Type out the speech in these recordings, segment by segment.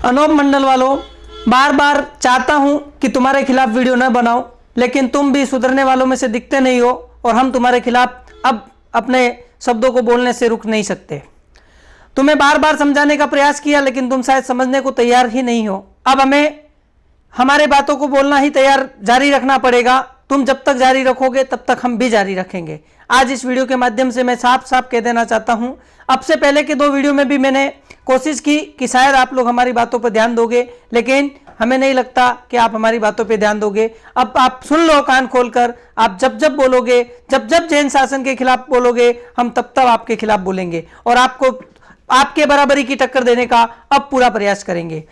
अनोप मंडल वालों, बार बार चाहता हूं कि तुम्हारे खिलाफ वीडियो न बनाओ, लेकिन तुम भी सुधरने वालों में से दिखते नहीं हो और हम तुम्हारे खिलाफ अब अपने शब्दों को बोलने से रुक नहीं सकते। तुम्हें बार बार समझाने का प्रयास किया, लेकिन तुम शायद समझने को तैयार ही नहीं हो। अब हमें हमारे बातों को बोलना ही तैयार जारी रखना पड़ेगा। तुम जब तक जारी रखोगे तब तक हम भी जारी रखेंगे। आज इस वीडियो के माध्यम से मैं साफ साफ कह देना चाहता हूं, अब से पहले के 2 वीडियो में भी मैंने कोशिश की कि शायद आप लोग हमारी बातों पर ध्यान दोगे, लेकिन हमें नहीं लगता कि आप हमारी बातों पे ध्यान दोगे। अब आप सुन लो कान खोलकर, आप जब जब बोलोगे, जब जब जैन शासन के खिलाफ बोलोगे, हम तब तब आपके खिलाफ बोलेंगे और आपको आपके बराबरी की टक्कर देने का अब पूरा प्रयास करेंगे।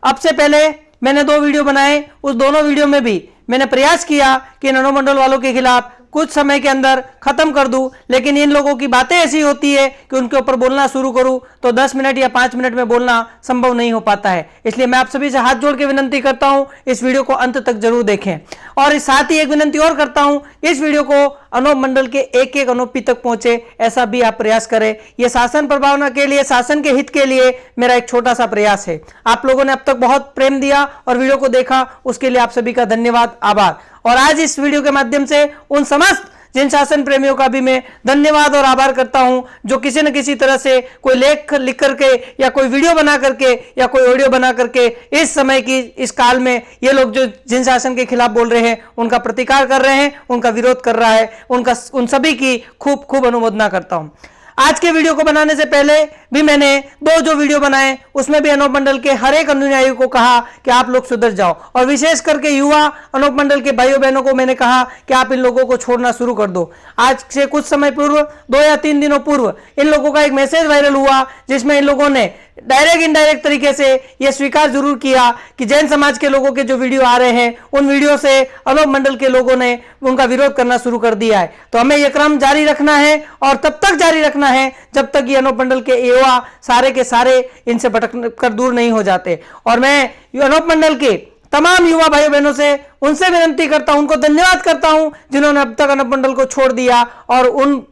अब से पहले मैंने 2 वीडियो बनाए, उस दोनों वीडियो में भी मैंने प्रयास किया कि अनोप मंडल वालों के खिलाफ कुछ समय के अंदर खत्म कर दूं, लेकिन इन लोगों की बातें ऐसी होती है कि उनके ऊपर बोलना शुरू करूं तो 10 मिनट या 5 मिनट में बोलना संभव नहीं हो पाता है। इसलिए मैं आप सभी से हाथ जोड़ के विनंती करता हूं, इस वीडियो को अंत तक जरूर देखें। और इस साथ ही एक विनंती और करता हूं, इस वीडियो को अनोप मंडल के एक एक अनोपी तक पहुंचे, ऐसा भी आप प्रयास करें। यह शासन प्रभावना के लिए, शासन के हित के लिए मेरा एक छोटा सा प्रयास है। आप लोगों ने अब तक बहुत प्रेम दिया और वीडियो को देखा, उसके लिए आप सभी का धन्यवाद, आभार। और आज इस वीडियो के माध्यम से उन समस्त जिन शासन प्रेमियों का भी मैं धन्यवाद और आभार करता हूं, जो किसी न किसी तरह से कोई लेख लिख करके या कोई वीडियो बना करके या कोई ऑडियो बना करके इस समय की इस काल में ये लोग जो जिन शासन के खिलाफ बोल रहे हैं उनका प्रतिकार कर रहे हैं, उनका विरोध कर रहा है, उन सभी की खूब खूब अनुमोदना करता हूं। आज के वीडियो को बनाने से पहले भी मैंने 2 जो वीडियो बनाए उसमें भी अनोप मंडल के हर एक अनुयायी को कहा कि आप लोग सुधर जाओ, और विशेष करके युवा अनोप मंडल के भाइयों बहनों को मैंने कहा कि आप इन लोगों को छोड़ना शुरू कर दो। आज से कुछ समय पूर्व, 2 या 3 दिनों पूर्व, इन लोगों का एक मैसेज वायरल हुआ जिसमें इन लोगों ने डायरेक्ट इनडायरेक्ट तरीके से यह स्वीकार जरूर किया कि जैन समाज के लोगों के जो वीडियो आ रहे हैं उन वीडियो से अनोप मंडल के लोगों ने उनका विरोध करना शुरू कर दिया है। तो हमें यह क्रम जारी रखना है और तब तक जारी रखना है जब तक ये अनोप मंडल के युवा सारे के सारे इनसे भटक कर दूर नहीं हो जाते। और मैं अनोप मंडल के तमाम युवा भाइयों बहनों से उनसे विनती करता हूं, उनको धन्यवाद करता हूं जिन्होंने अब तक अनोप मंडल को छोड़ दिया, और उन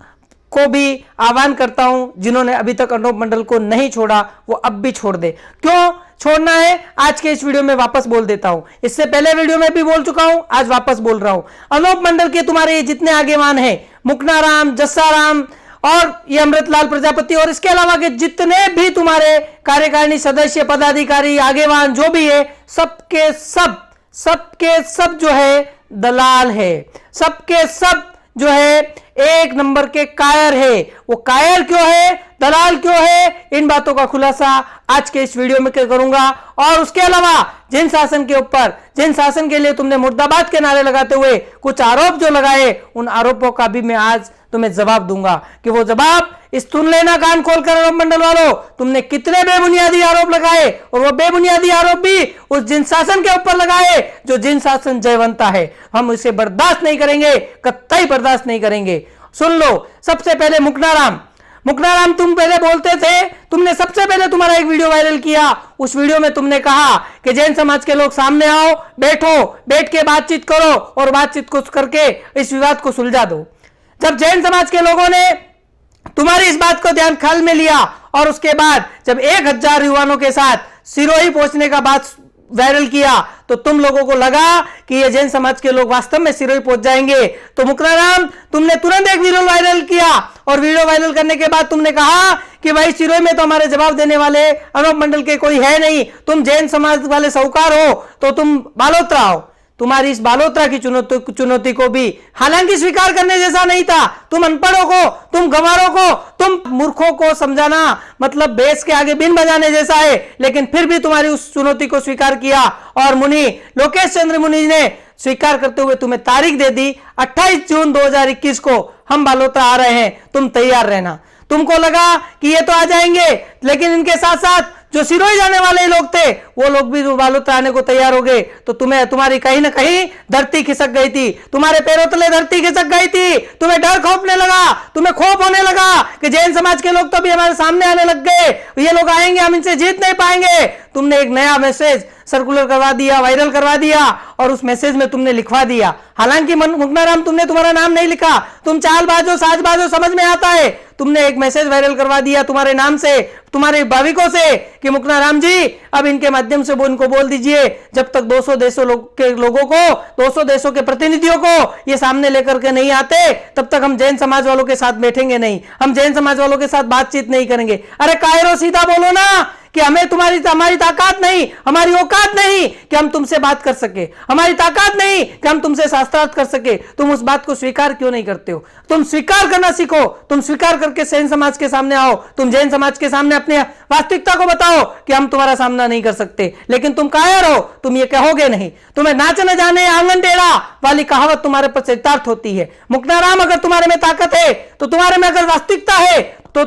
को भी आह्वान करता हूं जिन्होंने अभी तक अनोप मंडल को नहीं छोड़ा वो अब भी छोड़ दे। क्यों छोड़ना है, आज के इस वीडियो में वापस बोल देता हूं। इससे पहले वीडियो में भी बोल चुका हूं, आज वापस बोल रहा हूं। अनोप मंडल के तुम्हारे जितने आगेवान हैं, मुकनाराम, जस्साराम और ये अमृतलाल प्रजापति, और इसके अलावा के जितने भी तुम्हारे कार्यकारिणी सदस्य, पदाधिकारी, आगेवान जो भी है, सबके सब जो है दलाल है, सबके सब जो है एक नंबर के कायर है। वो कायर क्यों है, दलाल क्यों है, इन बातों का खुलासा आज के इस वीडियो में करूंगा। और उसके अलावा जिन शासन के ऊपर, जिन शासन के लिए तुमने मुर्दाबाद के नारे लगाते हुए कुछ आरोप जो लगाए, उन आरोपों का भी मैं आज तुम्हें जवाब दूंगा कि वो जवाब इस सुन लेना कान खोलकर अनोप मंडल वालों, तुमने कितने बेबुनियादी आरोप लगाए, और वो बेबुनियादी आरोप भी उस जिन शासन के ऊपर लगाए जो जिन शासन जयवंता है। हम इसे बर्दाश्त नहीं करेंगे, कतई बर्दाश्त नहीं करेंगे। सुन लो, सबसे पहले मुकनाराम तुम पहले बोलते थे, तुमने सबसे पहले तुम्हारा एक वीडियो वायरल किया। उस वीडियो में तुमने कहा कि जैन समाज के लोग सामने आओ, बैठ के बातचीत करो और बातचीत को करके इस विवाद को सुलझा दो। जब जैन समाज के लोगों ने तुम्हारी इस बात को ध्यान ख्याल में लिया और उसके बाद जब 1000 युवाओं के साथ सिरोही पहुंचने का बात वायरल किया, तो तुम लोगों को लगा कि ये जैन समाज के लोग वास्तव में सिरोही पहुंच जाएंगे। तो मुकनाराम तुमने तुरंत एक वीडियो वायरल किया, और वीडियो वायरल करने के बाद तुमने कहा कि भाई सिरोही में तो हमारे जवाब देने वाले अनोप मंडल के कोई है नहीं, तुम जैन समाज वाले साहूकार हो तो तुम बालोत्रा हो। तुम्हारी इस बालोत्रा की चुनौती को भी हालांकि स्वीकार करने जैसा नहीं था। तुम अनपढ़ों को, तुम गंवारों को, तुम मूर्खों को समझाना मतलब बेस के आगे बिन बजाने जैसा है, लेकिन फिर भी तुम्हारी उस चुनौती को स्वीकार किया और मुनि लोकेश चंद्र मुनि ने स्वीकार करते हुए तुम्हें तारीख दे दी 28 जून 2021 को हम बालोत्रा आ रहे हैं, तुम तैयार रहना। तुमको लगा कि ये तो आ जाएंगे, लेकिन इनके साथ साथ जो सिरोही जाने वाले लोग थे वो लोग भी बालोत्रा आने को तैयार हो गए। तो तुम्हारी कहीं ना कहीं धरती खिसक गई थी, तुम्हारे पैरों तले धरती खिसक गई थी, तुम्हें डर खौफने लगा, तुम्हें खौफ होने लगा कि जैन समाज के लोग तो भी हमारे सामने आने लग गए, ये लोग आएंगे, हम इनसे जीत नहीं पाएंगे। तुमने एक नया मैसेज सर्कुलर करवा दिया, वायरल करवा दिया और उस मैसेज में तुमने लिखवा दिया। हालांकि मुक्नाराम तुमने तुम्हारा नाम नहीं लिखा, तुम चालबाजो साजबाजो समझ में आता है। तुमने एक मैसेज वायरल करवा दिया तुम्हारे नाम से, तुम्हारे भाविकों से कि मुक्नाराम जी अब इनके माध्यम से उनको बोल दीजिए जब तक 200 देशों के लोगों को, 200 देशों के प्रतिनिधियों को ये सामने लेकर के नहीं आते तब तक हम जैन समाज वालों के साथ बैठेंगे नहीं, हम जैन समाज वालों के साथ बातचीत नहीं करेंगे। अरे कायरो सीधा बोलो ना कि हमें हमारी ताकत नहीं, हमारी औकात नहीं कि हम तुमसे बात कर सके, हमारी ताकत नहीं कि हम तुमसे शास्त्रार्थ कर सके। तुम उस बात को स्वीकार क्यों नहीं करते हो? तुम स्वीकार करना सीखो, तुम स्वीकार करके जैन समाज के सामने आओ, तुम जैन समाज के सामने अपनी वास्तविकता को बताओ कि हम तुम्हारा सामना नहीं कर सकते। लेकिन तुम कायर हो, तुम ये कहोगे नहीं। तुम्हें नाच न जाने आंगन टेढ़ा वाली कहावत तुम्हारे पर चरितार्थ होती है। मुक्नाराम अगर तुम्हारे में ताकत है तो तुम्हारे में अगर वास्तविकता है तो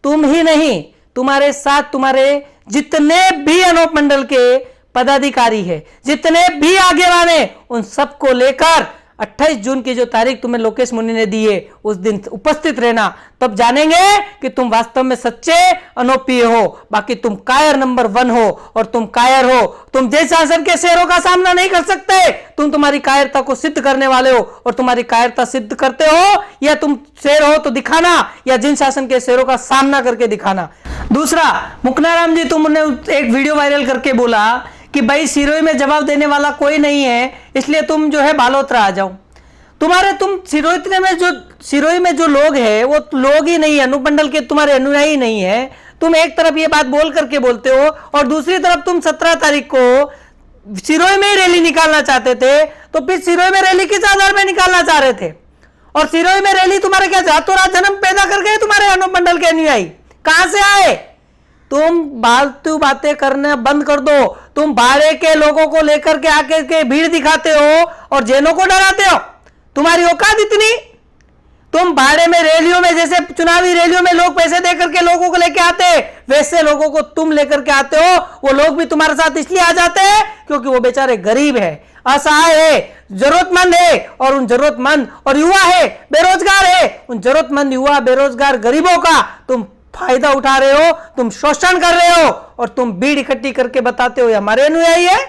तुम ही नहीं, तुम्हारे साथ तुम्हारे जितने भी अनूप मंडल के पदाधिकारी है, जितने भी आगे वाले, उन सबको लेकर 28 जून की जो तारीख तुम्हें लोकेश मुनि ने दी है उस दिन उपस्थित रहना, तब जानेंगे कि तुम वास्तव में सच्चे अनोपीय हो। बाकी तुम कायर नंबर 1 हो और तुम कायर हो, तुम जैन शासन के शेरों का सामना नहीं कर सकते। तुम तुम्हारी कायरता को सिद्ध करने वाले हो और तुम्हारी कायरता सिद्ध करते हो या तुम शेर हो तो दिखाना, या जिन शासन के शेरों का सामना करके दिखाना। दूसरा, मुक्नाराम जी तुमने एक वीडियो वायरल करके बोला कि भाई सिरोही में जवाब देने वाला कोई नहीं है इसलिए तुम जो है बालोतरा आ जाओ। तुम सिरोही में जो लोग हैं वो लोग ही नहीं है, अनूप मंडल के तुम्हारे अनुयायी नहीं है। तुम एक तरफ ये बात बोल करके बोलते हो और दूसरी तरफ तुम 17 तारीख को सिरोही में ही रैली निकालना चाहते थे, तो फिर सिरोही में रैली किस आधार पर निकालना चाह रहे थे? और सिरोही में रैली तुम्हारे क्या रातों रात जन्म पैदा कर गए तुम्हारे अनूप मंडल के अनुयायी? कहां से आए? तुम फालतू बातें करना बंद कर दो। तुम बाहर के लोगों को लेकर के आके के भीड़ दिखाते हो और जैनों को डराते हो। तुम्हारी औकात इतनी? तुम भाड़े में रैलियों में, जैसे चुनावी रैलियों में लोग पैसे देकर के लोगों को लेके आते, वैसे लोगों को तुम लेकर के आते हो। वो लोग भी तुम्हारे साथ इसलिए आ जाते हैं क्योंकि वो बेचारे गरीब है, असहाय है, जरूरतमंद है, और उन जरूरतमंद और युवा है, बेरोजगार है, उन जरूरतमंद युवा बेरोजगार गरीबों का तुम फायदा उठा रहे हो, तुम शोषण कर रहे हो और तुम भीड़ इकट्ठी करके बताते हो हमारे अनुयायी है।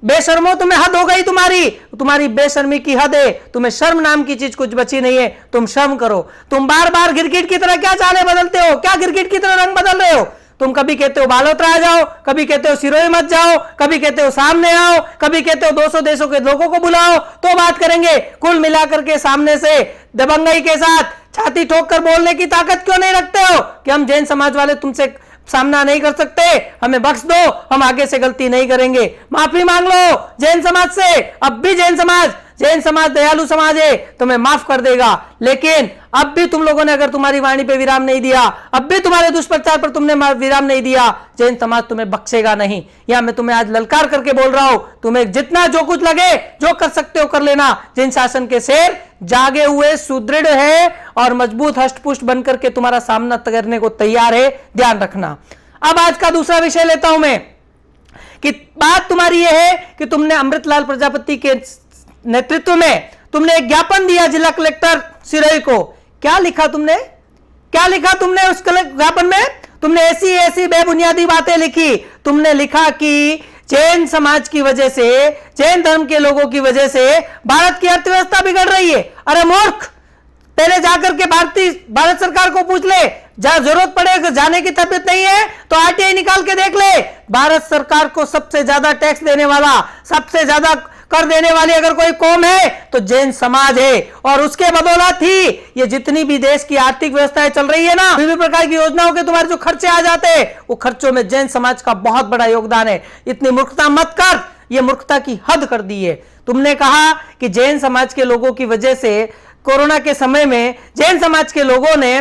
बेशर्मो, तुम्हें हद हो गई, तुम्हारी बेशर्मी की हद है। तुम्हें शर्म नाम की चीज कुछ बची नहीं है, तुम शर्म करो। तुम बार बार गिरगिट की तरह क्या चालें बदलते हो? क्या गिरगिट की तरह रंग बदल रहे हो? तुम कभी कहते हो बालोतरा आ जाओ, कभी कहते हो सिरोही मत जाओ, कभी कहते हो सामने आओ, कभी कहते हो 200 देशों के लोगों को बुलाओ तो बात करेंगे। कुल मिलाकर के सामने से दबंगई के साथ छाती ठोक कर बोलने की ताकत क्यों नहीं रखते हो कि हम जैन समाज वाले तुमसे सामना नहीं कर सकते, हमें बख्श दो, हम आगे से गलती नहीं करेंगे। माफी मांग लो जैन समाज से। अब भी जैन समाज दयालु समाज है, तुम्हें माफ कर देगा। लेकिन अब भी तुम लोगों ने अगर तुम्हारी वाणी पे विराम नहीं दिया, अब भी तुम्हारे दुष्प्रचार पर तुमने विराम नहीं दिया, जैन समाज तुम्हें बख्शेगा नहीं। या मैं तुम्हें आज ललकार करके बोल रहा हूं, तुम्हें जितना जो कुछ लगे, जो कर सकते हो कर लेना। जैन शासन के शेर जागे हुए, सुदृढ़ है और मजबूत हष्टपुष्ट बनकर के तुम्हारा सामना करने को तैयार है, ध्यान रखना। अब आज का दूसरा विषय लेता हूं मैं, कि बात तुम्हारी यह है कि तुमने अमृतलाल प्रजापति के नेतृत्व में तुमने एक ज्ञापन दिया जिला कलेक्टर सिरोही को। क्या लिखा तुमने उस ज्ञापन में? तुमने ऐसी बेबुनियादी बातें लिखी। तुमने लिखा कि जैन समाज की वजह से, जैन धर्म के लोगों की वजह से भारत की अर्थव्यवस्था बिगड़ रही है। अरे मूर्ख, पहले जाकर के भारत सरकार को पूछ ले, जहां जरूरत पड़े, अगर जाने की तबीयत नहीं है तो आरटीआई निकाल के देख ले। भारत सरकार को सबसे ज्यादा टैक्स देने वाला, सबसे ज्यादा कर देने वाली अगर कोई कौम है तो जैन समाज है। और उसके बदौलत ही ये जितनी भी देश की आर्थिक व्यवस्थाएं चल रही है ना, विभिन्न प्रकार की योजनाओं के तुम्हारे जो खर्चे आ जाते हैं, वो खर्चों में जैन समाज का बहुत बड़ा योगदान है। इतनी मूर्खता मत कर, ये मूर्खता की हद कर दी है। तुमने कहा कि जैन समाज के लोगों की वजह से कोरोना के समय में जैन समाज के लोगों ने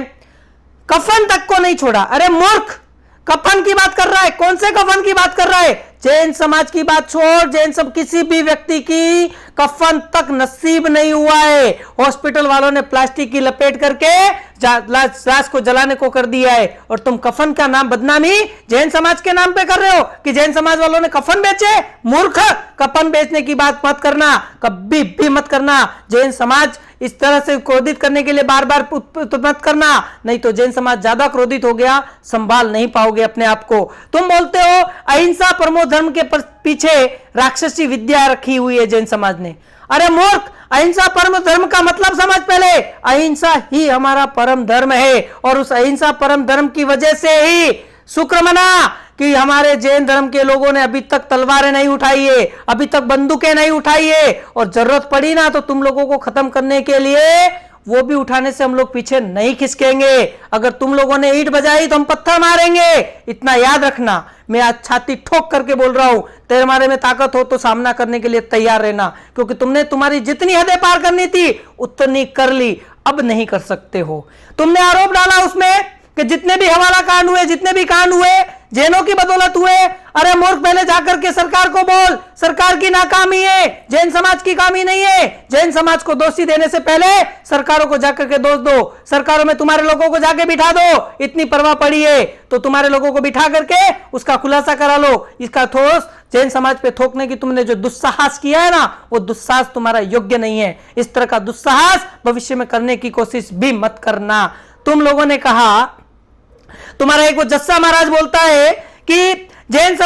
कफन तक को नहीं छोड़ा। अरे मूर्ख, कफन की बात कर रहा है? कौन से कफन की बात कर रहा है? जैन समाज की बात छोड़, जैन सब किसी भी व्यक्ति की कफन तक नसीब नहीं हुआ है। हॉस्पिटल वालों ने प्लास्टिक की लपेट करके लाश को जलाने को कर दिया है, और तुम कफन का नाम बदनामी जैन समाज के नाम पे कर रहे हो कि जैन समाज वालों ने कफन बेचे। मूर्ख, कफन बेचने की बात मत करना, कभी भी मत करना। जैन समाज इस तरह से क्रोधित करने के लिए बार बार मत करना, नहीं तो जैन समाज ज्यादा क्रोधित हो गया, संभाल नहीं पाओगे अपने आप को। तुम बोलते हो अहिंसा परमो धर्म के पीछे राक्षसी विद्या रखी हुई है जैन समाज ने। अरे मूर्ख, अहिंसा परम धर्म का मतलब समझ पहले। अहिंसा ही हमारा परम धर्म है, और उस अहिंसा परम धर्म की वजह से ही शुक्र मना कि हमारे जैन धर्म के लोगों ने अभी तक तलवारें नहीं उठाई है, अभी तक बंदूकें नहीं उठाई है, और जरूरत पड़ी ना तो तुम लोगों को खत्म करने के लिए वो भी उठाने से हम लोग पीछे नहीं खिसकेंगे। अगर तुम लोगों ने ईंट बजाई तो हम पत्थर मारेंगे, इतना याद रखना। मैं आज छाती ठोक करके बोल रहा हूं, तेरे मारे में ताकत हो तो सामना करने के लिए तैयार रहना, क्योंकि तुमने तुम्हारी जितनी हदें पार करनी थी उतनी कर ली, अब नहीं कर सकते हो। तुमने आरोप डाला उसमें कि जितने भी हवाला कांड हुए, जितने भी कांड हुए जैनों की बदौलत हुए। अरे मूर्ख, पहले जाकर के सरकार को बोल, सरकार की नाकामी है, जैन समाज की कामी नहीं है। जैन समाज को दोषी देने से पहले सरकारों को जाकर के दोष दो, सरकारों में तुम्हारे लोगों को जाके बिठा दो। इतनी परवाह पड़ी है तो तुम्हारे लोगों को बिठा करके उसका खुलासा करा लो। इसका ठोस जैन समाज पे थोकने की तुमने जो दुस्साहस किया है ना, वो दुस्साहस तुम्हारा योग्य नहीं है। इस तरह का दुस्साहस भविष्य में करने की कोशिश भी मत करना। तुम लोगों ने कहा, तुम्हारा एक वो जस्सा महाराज बोलता है कि जैन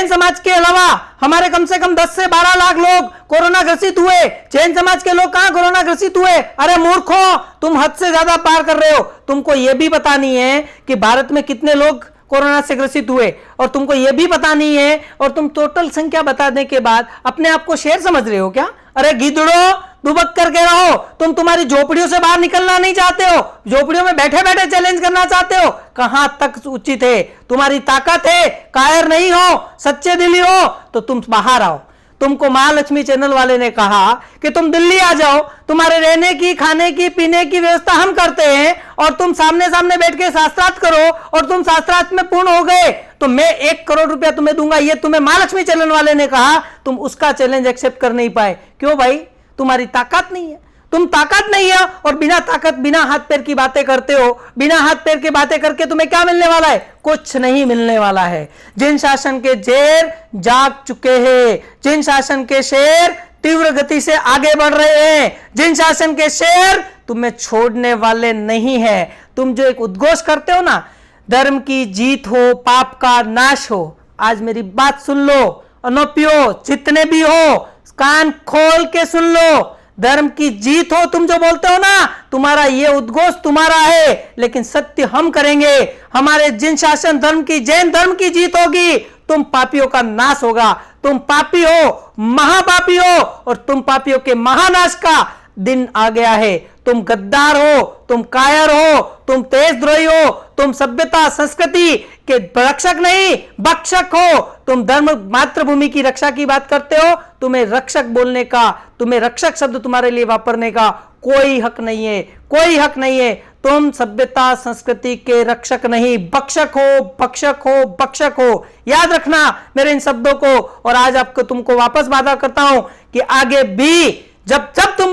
समाज के अलावा हमारे कम से कम 10 से 12 लाख लोग कोरोना ग्रसित हुए। जैन समाज के लोग कहां कोरोना ग्रसित हुए? अरे मूर्खों, तुम हद से ज्यादा पार कर रहे हो। तुमको यह भी पता नहीं है कि भारत में कितने लोग कोरोना से ग्रसित हुए, और तुमको यह भी पता नहीं है, और तुम टोटल संख्या बताने के बाद अपने आप को शेर समझ रहे हो क्या? अरे गिद्धड़ो, दुबक करके रहो। तुम तुम्हारी झोपड़ियों से बाहर निकलना नहीं चाहते हो, झोपड़ियों में बैठे बैठे चैलेंज करना चाहते हो। कहां तक उचित है? तुम्हारी ताकत है, कायर नहीं हो, सच्चे दिली हो तो तुम बाहर आओ। तुमको महालक्ष्मी चैनल वाले ने कहा कि तुम दिल्ली आ जाओ, तुम्हारे रहने की, खाने की, पीने की व्यवस्था हम करते हैं, और तुम सामने सामने बैठ के शास्त्रार्थ करो, और तुम शास्त्रार्थ में पूर्ण हो गए तो मैं 1 करोड़ रुपया तुम्हें दूंगा। ये तुम्हें महालक्ष्मी चैनल वाले ने कहा, तुम उसका चैलेंज एक्सेप्ट कर नहीं पाए। क्यों भाई? तुम्हारी ताकत नहीं है, तुम ताकत नहीं है, और बिना ताकत, बिना हाथ पैर की बातें करते हो। बिना हाथ पैर की बातें करके तुम्हें क्या मिलने वाला है? कुछ नहीं मिलने वाला है। जिन शासन के जेर जाग चुके हैं, जिन शासन के शेर तीव्र गति से आगे बढ़ रहे हैं, जिन शासन के शेर तुम्हें छोड़ने वाले नहीं है। तुम जो एक उद्घोष करते हो ना, धर्म की जीत हो, पाप का नाश हो, आज मेरी बात सुन लो। अनोपियो जितने भी हो, कान खोल के सुन लो। धर्म की जीत हो, तुम जो बोलते हो ना, तुम्हारा ये उद्घोष तुम्हारा है, लेकिन सत्य हम करेंगे। हमारे जिन शासन धर्म की, जैन धर्म की जीत होगी, तुम पापियों का नाश होगा। तुम पापी हो, महापापी हो, और तुम पापियों के महानाश का दिन आ गया है। तुम गद्दार हो, तुम कायर हो, तुम देशद्रोही हो, तुम सभ्यता संस्कृति के रक्षक नहीं भक्षक हो। तुम धर्म मातृभूमि की रक्षा की बात करते हो, तुम्हें रक्षक बोलने का, तुम्हें रक्षक शब्द तुम्हारे लिए वापरने का कोई हक नहीं है, कोई हक नहीं है। तुम सभ्यता संस्कृति के रक्षक नहीं, भक्षक हो, भक्षक हो, भक्षक हो। याद रखना मेरे इन शब्दों को। और आज आपको तुमको वापस वादा करता हूं कि आगे भी जब तुम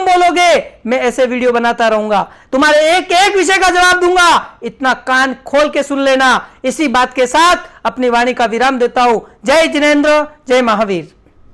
बोलोगे मैं ऐसे वीडियो बनाता रहूंगा, तुम्हारे एक एक विषय का जवाब दूंगा। इतना कान खोल के सुन लेना। इसी बात के साथ अपनी वाणी का विराम देता हूं। जय जिनेंद्र, जय महावीर।